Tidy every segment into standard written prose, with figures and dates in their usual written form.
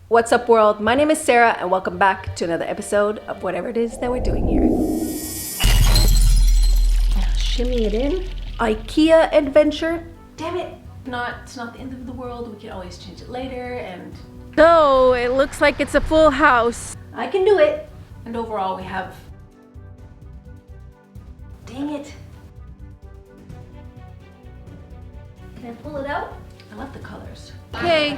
What's up, world? My name is Sarah and welcome back to another episode of whatever it is that we're doing here. Shimmy it in. Ikea adventure. Damn it. It's not the end of the world. We can always change it later. And so it looks like it's a full house. I can do it. And overall we have, dang it. Can I pull it out? I love the colors. Okay,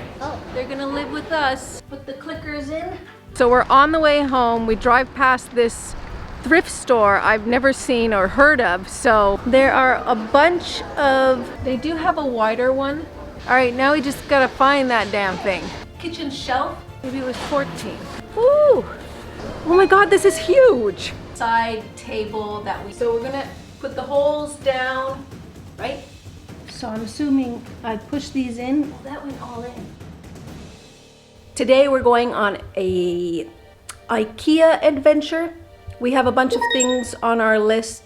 they're gonna live with us. Put the clickers in. So we're on the way home. We drive past this thrift store I've never seen or heard of. So there are a bunch of, they do have a wider one. All right, now we just gotta find that damn thing. Kitchen shelf, maybe it was 14. Ooh, oh my God, this is huge. Side table so we're gonna put the holes down, right? So I'm assuming I push these in. Well, that went all in. Today we're going on a IKEA adventure. We have a bunch of things on our list,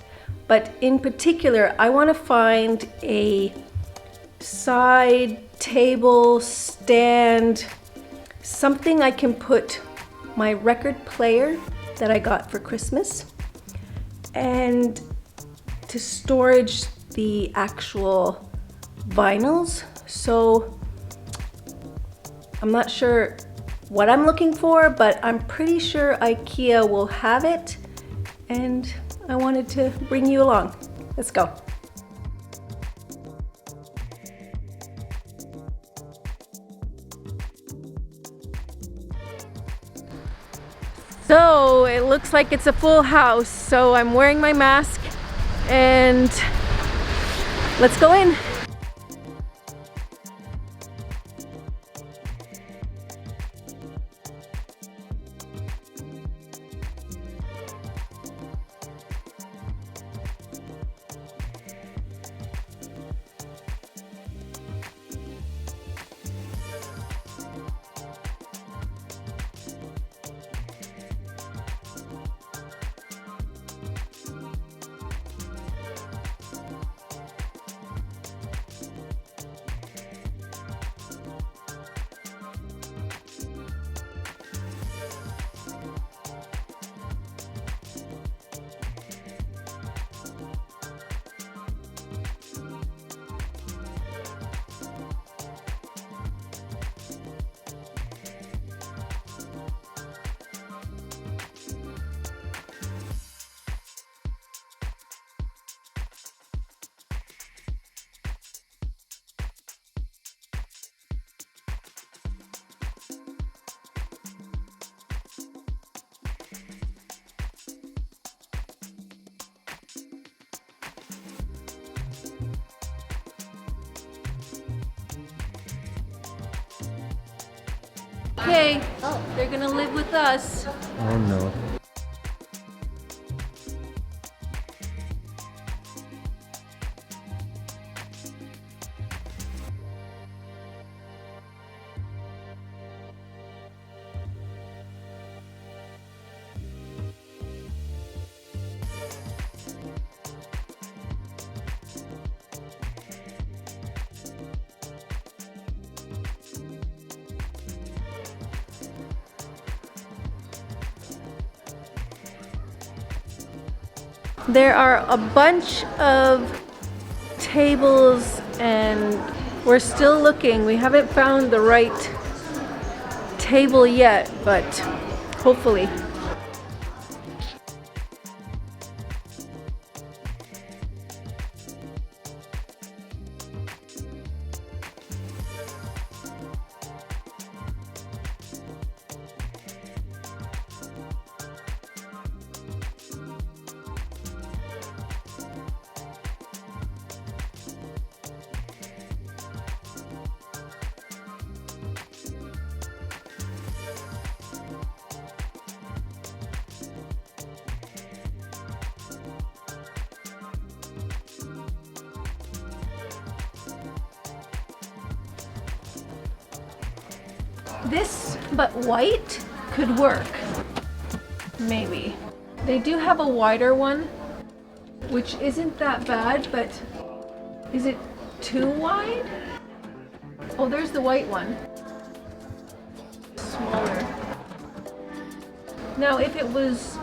but in particular, I want to find a side table stand, something I can put my record player that I got for Christmas, and to storage the actual vinyls. So I'm not sure what I'm looking for, but I'm pretty sure IKEA will have it, and I wanted to bring you along. Let's go. So it looks like it's a full house, so I'm wearing my mask and let's go in. Okay, they're gonna live with us. Oh no. There are a bunch of tables and we're still looking. We haven't found the right table yet, but hopefully. This, but white, could work. Maybe. They do have a wider one, which isn't that bad, but is it too wide? Oh, there's the white one. Small Now if it was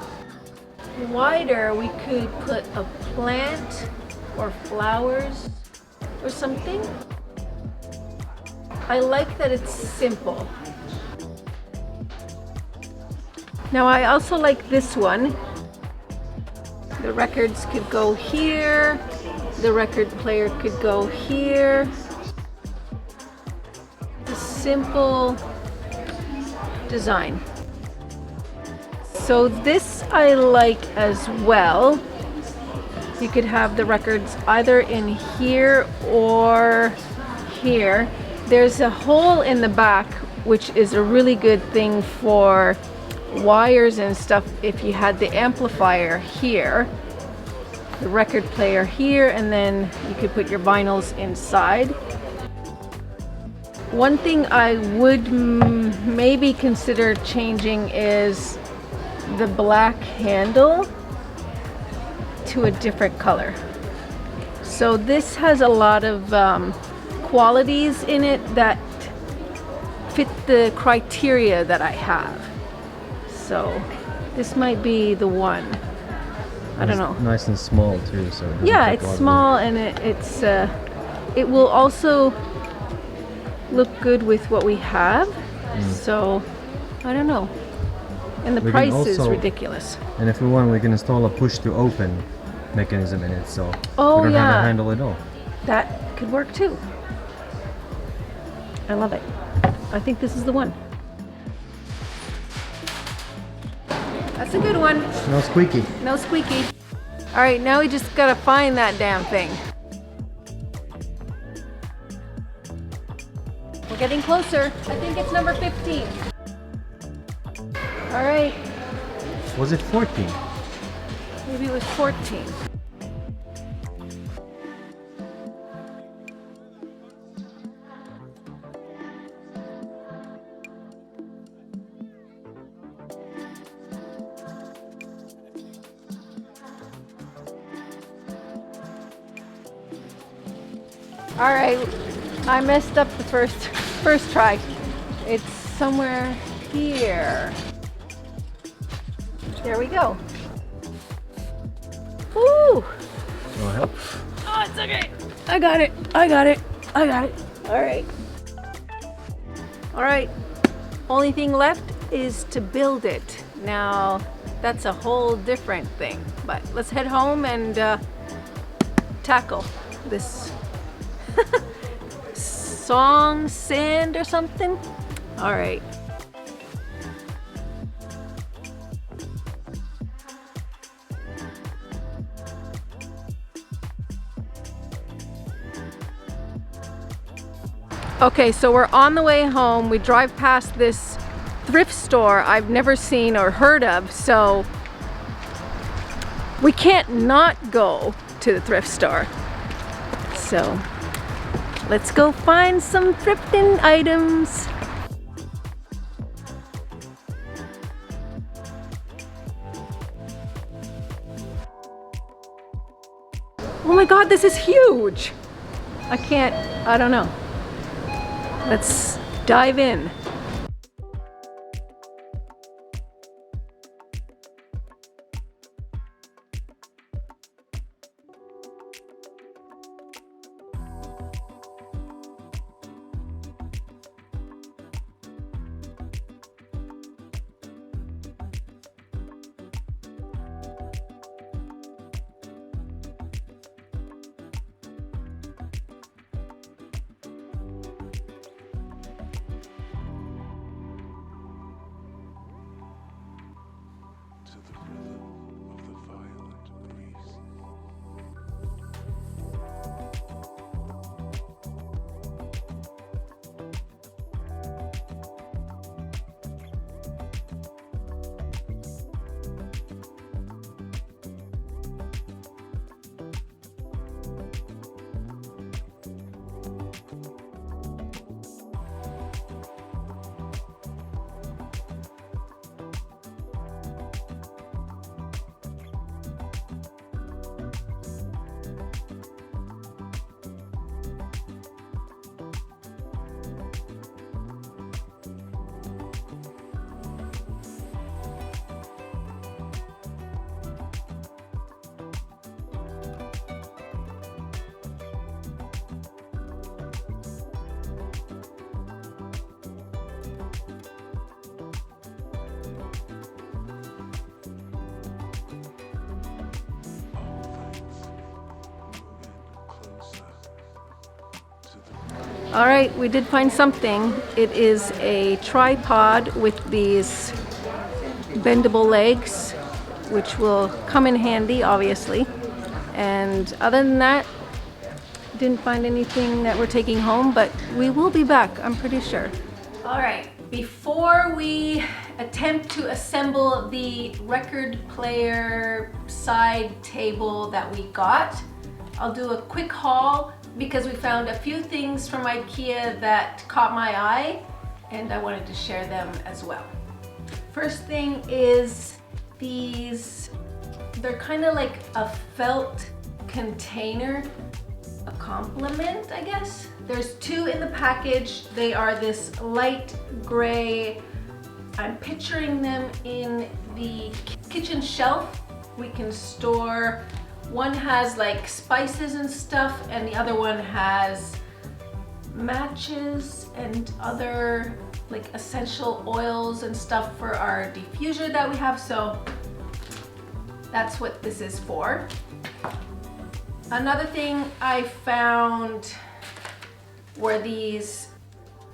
wider, we could put a plant or flowers or something. I like that it's simple. Now I also like this one. The records could go here. The record player could go here. A simple design. So this I like as well. You could have the records either in here or here. There's a hole in the back, which is a really good thing for wires and stuff. If you had the amplifier here, the record player here, and then you could put your vinyls inside. One thing I would maybe consider changing is the black handle to a different color. So this has a lot of qualities in it that fit the criteria that I have. So this might be the one. I don't know. Nice and small too. So yeah, it's small and it will also look good with what we have. So I don't know. And the price is ridiculous. And if we want, we can install a push to open mechanism in it, so we don't have to handle it all. That could work too. I love it. I think this is the one. That's a good one. No squeaky. No squeaky. All right, now we just gotta find that damn thing. We're getting closer. I think it's number 15. All right. Was it 14? Maybe it was 14. All right, I messed up the first try. It's somewhere here. There we go. Woo! Want help? Oh, it's okay. I got it. I got it. I got it. All right. All right. Only thing left is to build it. Now, that's a whole different thing. But let's head home and tackle this song, sand or something. All right. Okay, so we're on the way home. We drive past this thrift store I've never seen or heard of, so we can't not go to the thrift store. So let's go find some thrifting items. Oh my God, this is huge. I don't know. Let's dive in. All right, we did find something. It is a tripod with these bendable legs, which will come in handy, obviously. And other than that, didn't find anything that we're taking home, but we will be back, I'm pretty sure. All right, before we attempt to assemble the record player side table that we got, I'll do a quick haul because we found a few things from Ikea that caught my eye and I wanted to share them as well. First thing is these, they're kind of like a felt container, a compliment, I guess. There's two in the package. They are this light gray. I'm picturing them in the kitchen shelf. We can store, one has like spices and stuff and the other one has matches and other like essential oils and stuff for our diffuser that we have. So that's what this is for. Another thing I found were these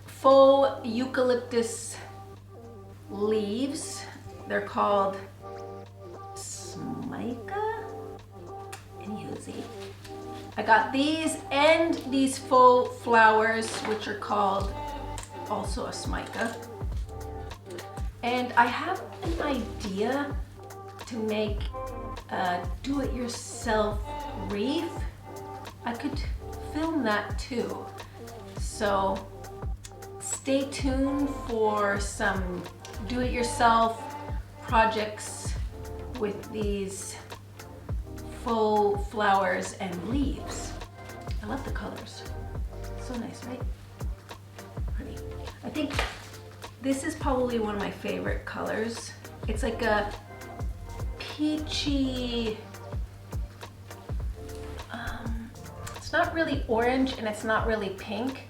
faux eucalyptus leaves. They're called mica. I got these and these faux flowers, which are called also a smica. And I have an idea to make a do-it-yourself wreath. I could film that too. So stay tuned for some do-it-yourself projects with these faux flowers and leaves. I love the colors. So nice, right? Pretty. I think this is probably one of my favorite colors. It's like a peachy, it's not really orange and it's not really pink,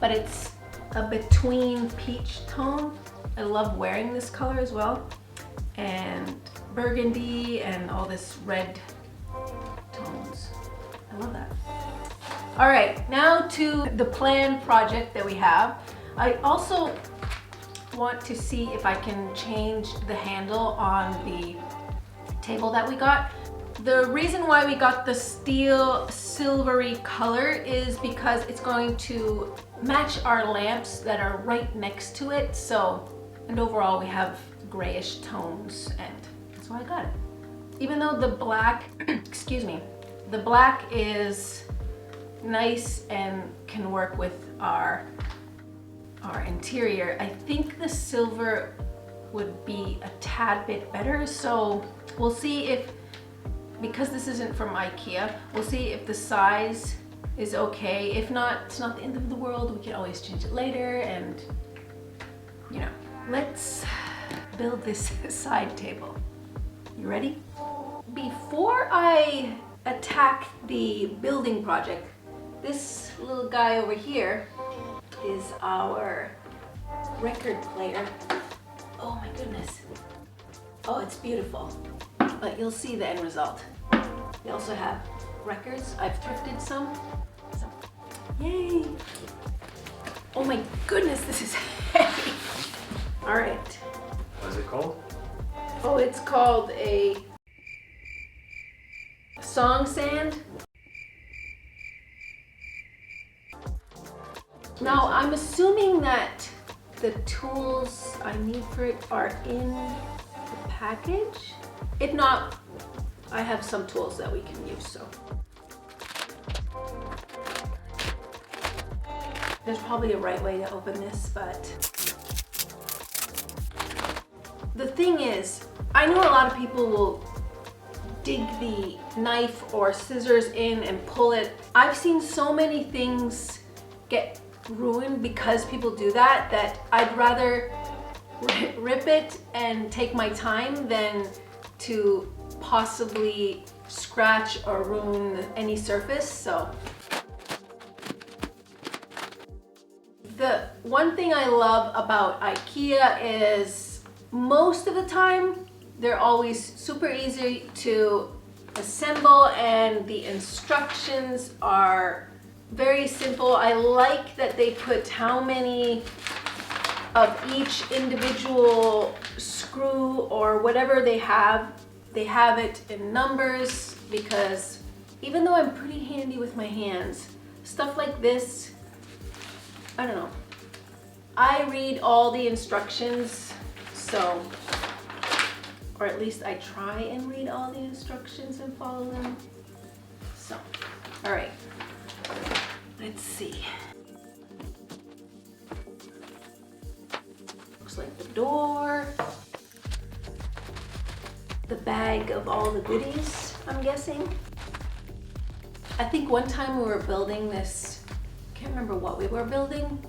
but it's a between peach tone. I love wearing this color as well. And burgundy and all this red tones. I love that. All right, now to the planned project that we have. I also want to see if I can change the handle on the table that we got. The reason why we got the steel silvery color is because it's going to match our lamps that are right next to it. So, and overall we have grayish tones and that's why I got it. Even though the black, excuse me, the black is nice and can work with our interior, I think the silver would be a tad bit better. So we'll see if, because this isn't from Ikea, we'll see if the size is okay. If not, it's not the end of the world. We can always change it later and, you know. Let's build this side table. You ready? Before I attack the building project, this little guy over here is our record player. Oh my goodness. Oh, it's beautiful. But you'll see the end result. We also have records. I've thrifted some. Yay! Oh my goodness, this is heavy. All right. What is it called? Oh, it's called a song sand. Now, I'm assuming that the tools I need for it are in the package. If not, I have some tools that we can use, so. There's probably a right way to open this, but the thing is, I know a lot of people will dig the knife or scissors in and pull it. I've seen so many things get ruined because people do that, that I'd rather rip it and take my time than to possibly scratch or ruin any surface. So the one thing I love about Ikea is most of the time they're always super easy to assemble and the instructions are very simple. I like that they put how many of each individual screw or whatever they have it in numbers, because even though I'm pretty handy with my hands, stuff like this, I don't know. I read all the instructions, so, or at least I try and read all the instructions and follow them. So, all right, let's see. Looks like the door, the bag of all the goodies, I'm guessing. I think one time we were building this, I can't remember what we were building,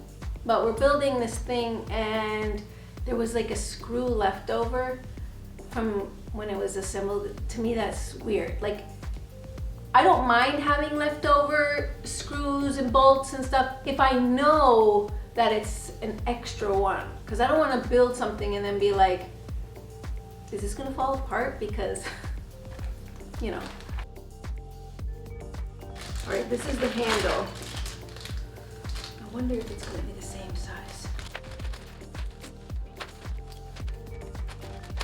but we're building this thing and there was like a screw left over from when it was assembled. To me, that's weird. Like, I don't mind having leftover screws and bolts and stuff if I know that it's an extra one, because I don't want to build something and then be like, is this gonna fall apart? Because, you know. All right, this is the handle. I wonder if it's gonna be the same size.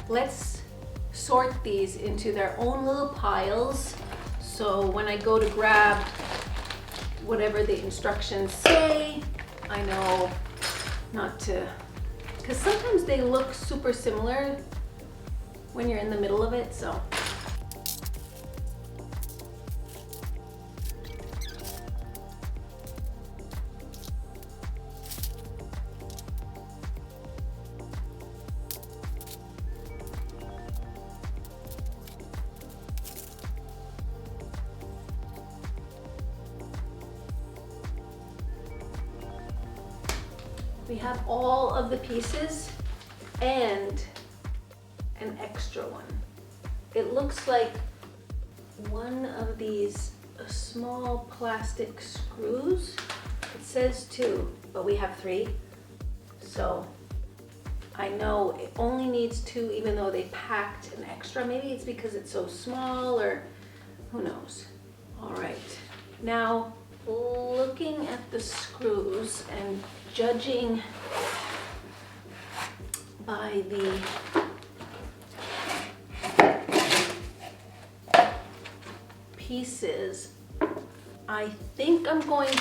Let's sort these into their own little piles, so when I go to grab whatever the instructions say, I know not to, because sometimes they look super similar when you're in the middle of it, so. We have all of the pieces and an extra one. It looks like one of these small plastic screws. It says 2, but we have 3. So I know it only needs 2, even though they packed an extra. Maybe it's because it's so small, or who knows. All right, now looking at the screws and judging by the pieces, I think I'm going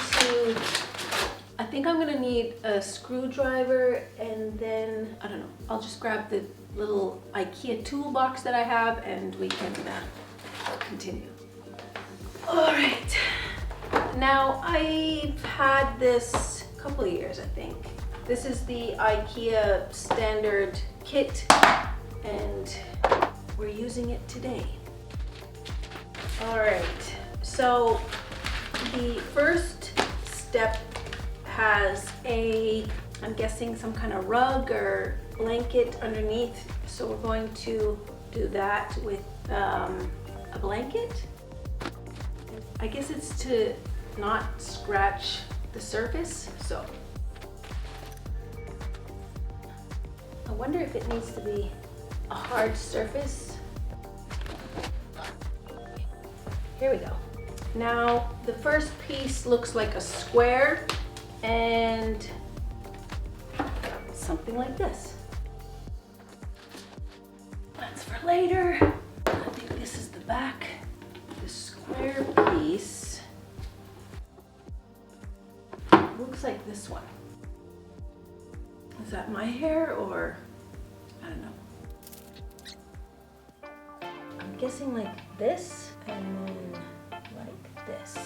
to need a screwdriver, and then, I don't know, I'll just grab the little Ikea toolbox that I have and we can continue. All right, now I've had this a couple of years, I think. This is the Ikea standard kit and we're using it today. All right, so the first step has I'm guessing some kind of rug or blanket underneath. So we're going to do that with a blanket. I guess it's to not scratch the surface, so. I wonder if it needs to be a hard surface. Here we go. Now, the first piece looks like a square and something like this. That's for later. I think this is the back. The square piece looks like this one. Is that my hair, or I don't know. I'm guessing like this and then like this.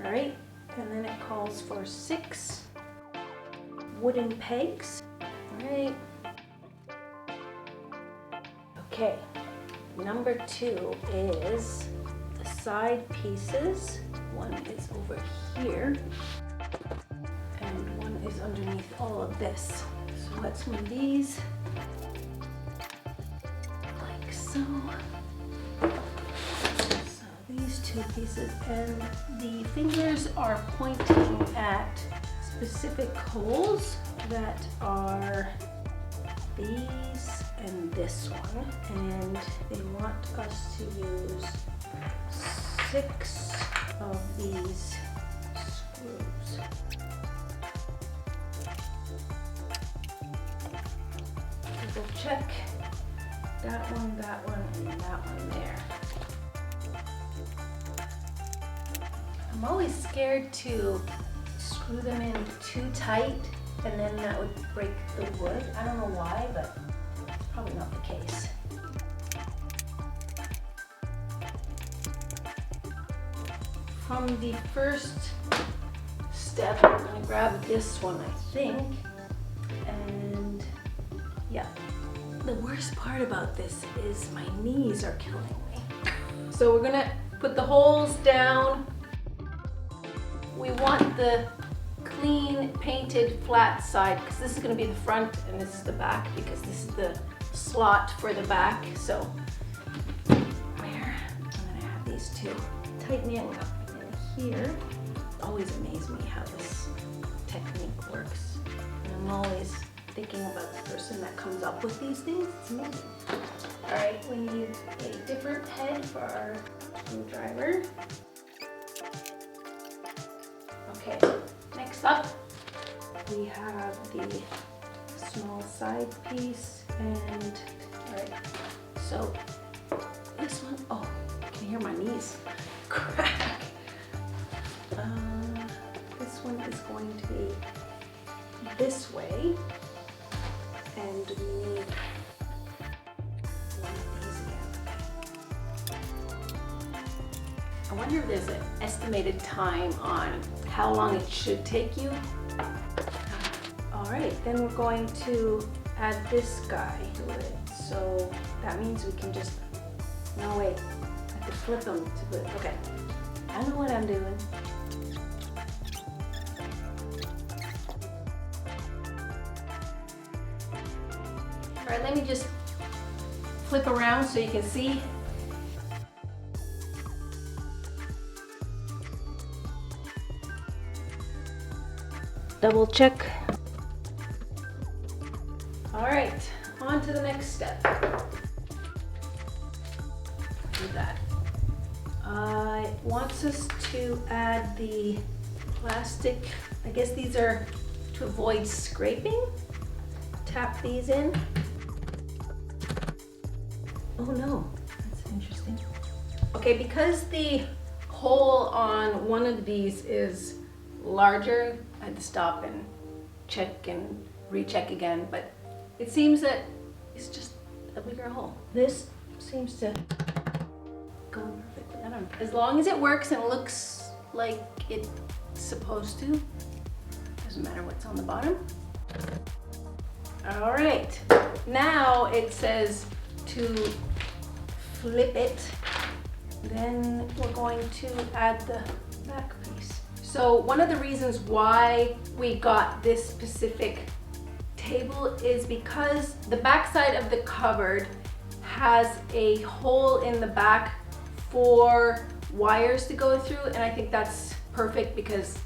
All right, and then it calls for 6 wooden pegs. All right. Okay, number 2 is the side pieces. One is over here and one is underneath all of this. So let's move these like so. So these 2 pieces, and the fingers are pointing at specific holes that are these and this one, and they want us to use 6 of these screws. Double check that one, and that one there. I'm always scared to screw them in too tight and then that would break the wood. I don't know why, but it's probably not the case. From the first step, I'm going to grab this one, I think. And yeah, the worst part about this is my knees are killing me. So we're going to put the holes down. We want the clean, painted, flat side because this is going to be the front and this is the back because this is the slot for the back. So where? I'm going to have these two tightening up. Here, it always amazes me how this technique works. And I'm always thinking about the person that comes up with these things. It's amazing. All right, we need a different head for our screwdriver. Okay, next up, we have the small side piece and, all right, so this one, oh, I can hear my knees crack. This one is going to be this way, and we need one of these again. I wonder if there's an estimated time on how long it should take you. All right, then we're going to add this guy to it. So that means we can just, no wait, I have to flip them to put, okay. I know what I'm doing. All right, let me just flip around so you can see. Double check. All right, on to the next step. Do that. It wants us to add the plastic. I guess these are to avoid scraping. Tap these in. Oh no, that's interesting. Okay, because the hole on one of these is larger, I had to stop and check and recheck again, but it seems that it's just a bigger hole. This seems to go perfectly. I don't know. As long as it works and looks like it's supposed to, doesn't matter what's on the bottom. All right, now it says to flip it. Then we're going to add the back piece. So one of the reasons why we got this specific table is because the back side of the cupboard has a hole in the back for wires to go through, and I think that's perfect because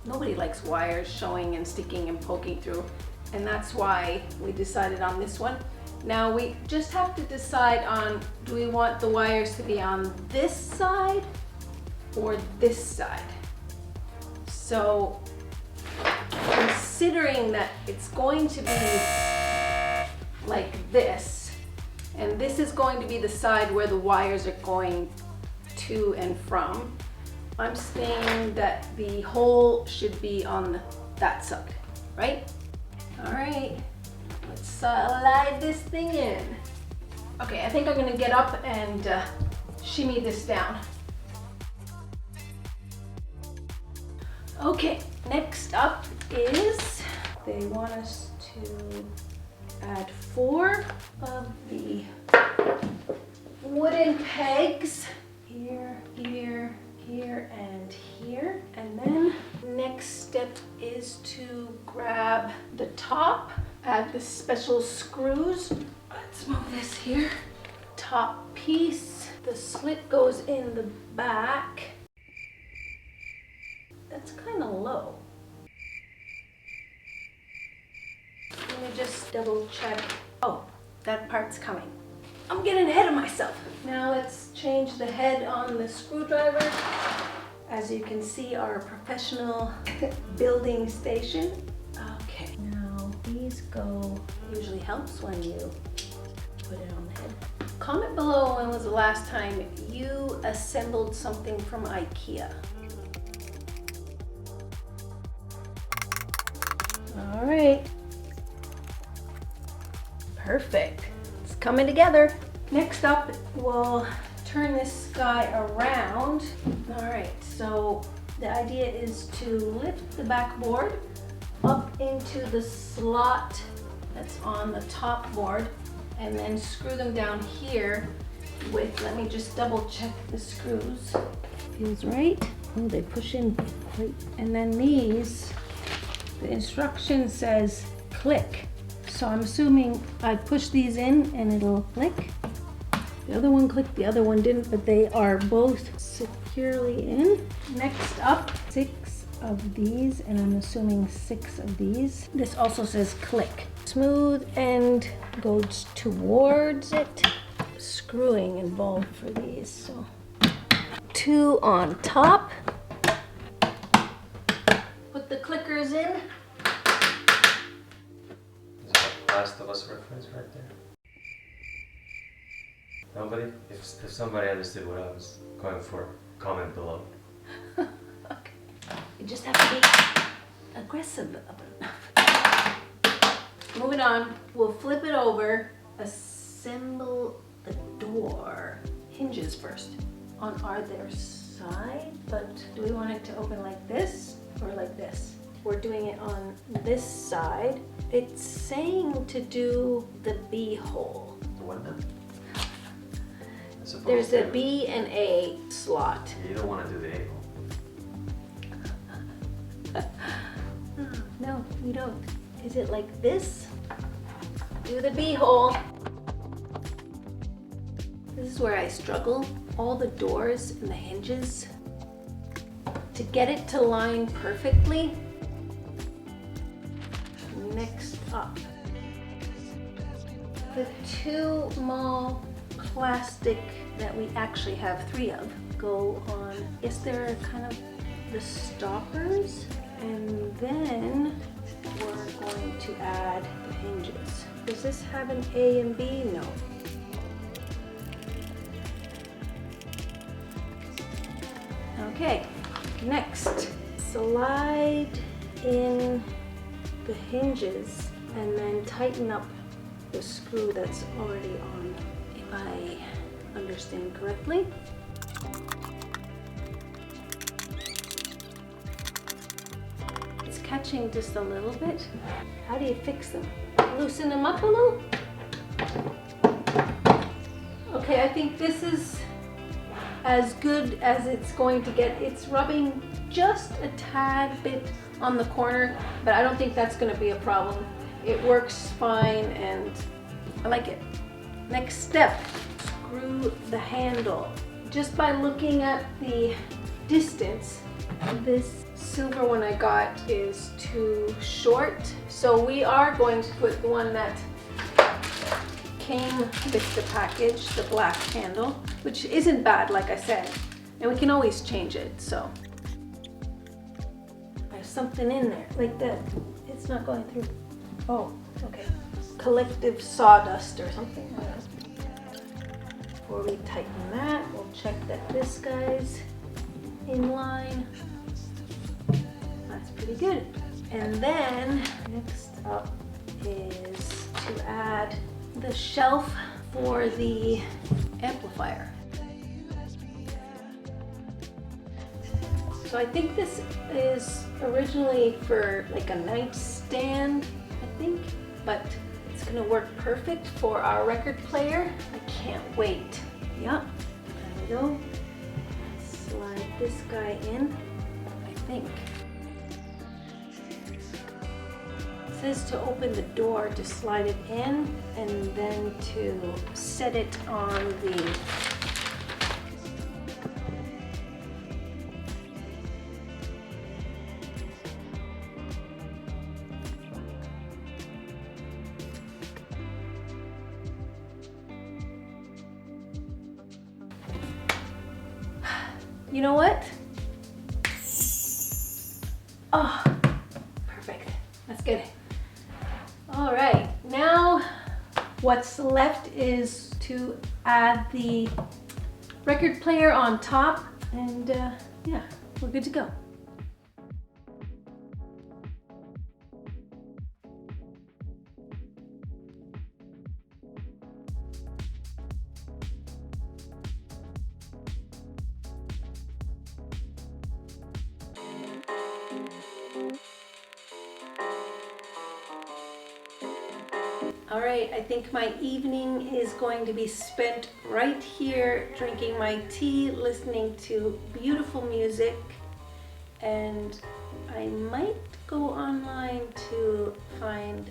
nobody likes wires showing and sticking and poking through, and that's why we decided on this one. Now we just have to decide on, do we want the wires to be on this side or this side? So considering that it's going to be like this, and this is going to be the side where the wires are going to and from, I'm saying that the hole should be on that side, right? All right. Let's slide this thing in. Okay, I think I'm gonna get up and shimmy this down. Okay, next up is they want us to add 4 of the wooden pegs here, here, here, and here. And then next step is to grab the top, add the special screws. Let's move this here. Top piece. The slit goes in the back. That's kind of low. Let me just double check. Oh, that part's coming. I'm getting ahead of myself. Now let's change the head on the screwdriver. as you can see, our professional building station. Okay, now these go, usually helps when you put it on the head. Comment below when was the last time you assembled something from Ikea. All right. Perfect. It's coming together. Next up, we'll turn this guy around. All right, so the idea is to lift the backboard up into the slot that's on the top board and then screw them down here with, let me just double check the screws. Feels right. Oh, they push in quite. And then these, the instruction says click. So I'm assuming I push these in and it'll click. The other one clicked, the other one didn't, but they are both securely in. Next up, 6 of these, and I'm assuming 6 of these. This also says click. Smooth end goes towards it. Screwing involved for these, so 2 on top. Put the clickers in. Last of Us reference right there. Nobody? If somebody understood what I was going for, comment below. Okay. You just have to be aggressive enough. Moving on, we'll flip it over, assemble the door. Hinges first on either side, but do we want it to open like this or like this? We're doing it on this side. It's saying to do the B hole. The what now? There's a B and A slot. You don't want to do the A hole. No, you don't. Is it like this? Do the B hole. This is where I struggle. All the doors and the hinges. To get it to line perfectly. Next up, the 2 small plastic that we actually have 3 of go on. Yes, they're kind of the stoppers, and then we're going to add the hinges. Does this have an A and B? No. Okay, next, slide in the hinges and then tighten up the screw that's already on, if I understand correctly. It's catching just a little bit. How do you fix them? Loosen them up a little? Okay, I think this is as good as it's going to get. It's rubbing just a tad bit on the corner, but I don't think that's going to be a problem. It works fine and I like it. Next step, screw the handle. Just by looking at the distance, this silver one I got is too short. So we are going to put the one that came with the package, the black handle, which isn't bad, like I said, and we can always change it. So there's something in there like that. It's not going through. Oh, okay. Collective sawdust or something. Before we tighten that, we'll check that this guy's in line. That's pretty good. And then next up is to add the shelf for the amplifier. So I think this is originally for like a nightstand, I think, but it's gonna work perfect for our record player. I can't wait. Yep, there we go. Slide this guy in, I think. It says to open the door, to slide it in, and then to set it on the You know what? Oh, perfect. That's good. All right, now what's left is to add the record player on top, and yeah, we're good to go. All right, I think my evening is going to be spent right here drinking my tea, listening to beautiful music, and I might go online to find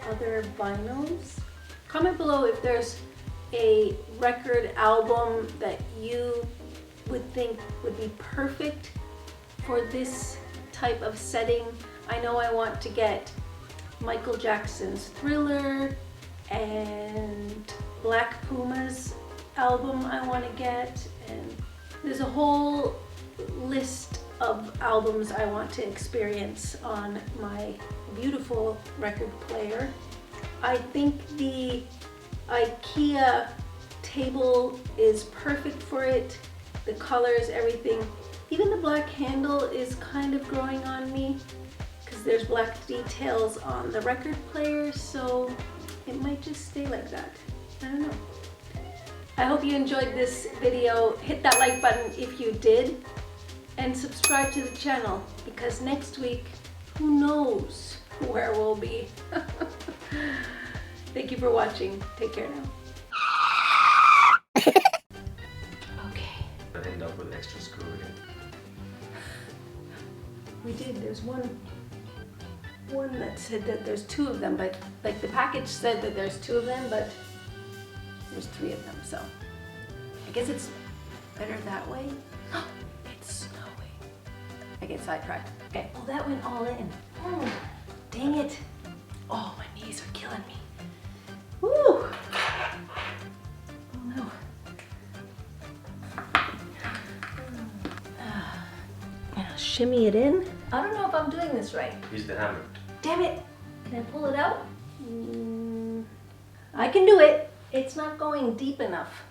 other vinyls. Comment below if there's a record album that you would think would be perfect for this type of setting. I know I want to get Michael Jackson's Thriller and Black Puma's album I want to get, and there's a whole list of albums I want to experience on my beautiful record player. I think the Ikea table is perfect for it. The colors, everything. Even the black handle is kind of growing on me, because there's black details on the record player, so it might just stay like that. I don't know. I hope you enjoyed this video. Hit that like button if you did, and subscribe to the channel, because next week, who knows where we'll be. Thank you for watching. Take care now. Okay. I end up with extra screw again. We did. There's one that said that there's 2 of them, but like the package said that there's 2 of them, but there's 3 of them, so I guess it's better that way. It's snowing. I get sidetracked. Okay. Oh, that went all in. Oh, dang it. Oh, my knees are killing me. Woo! Oh no. Now shimmy it in. I don't know if I'm doing this right. Use the hammer. Damn it! Can I pull it out? I can do it. It's not going deep enough.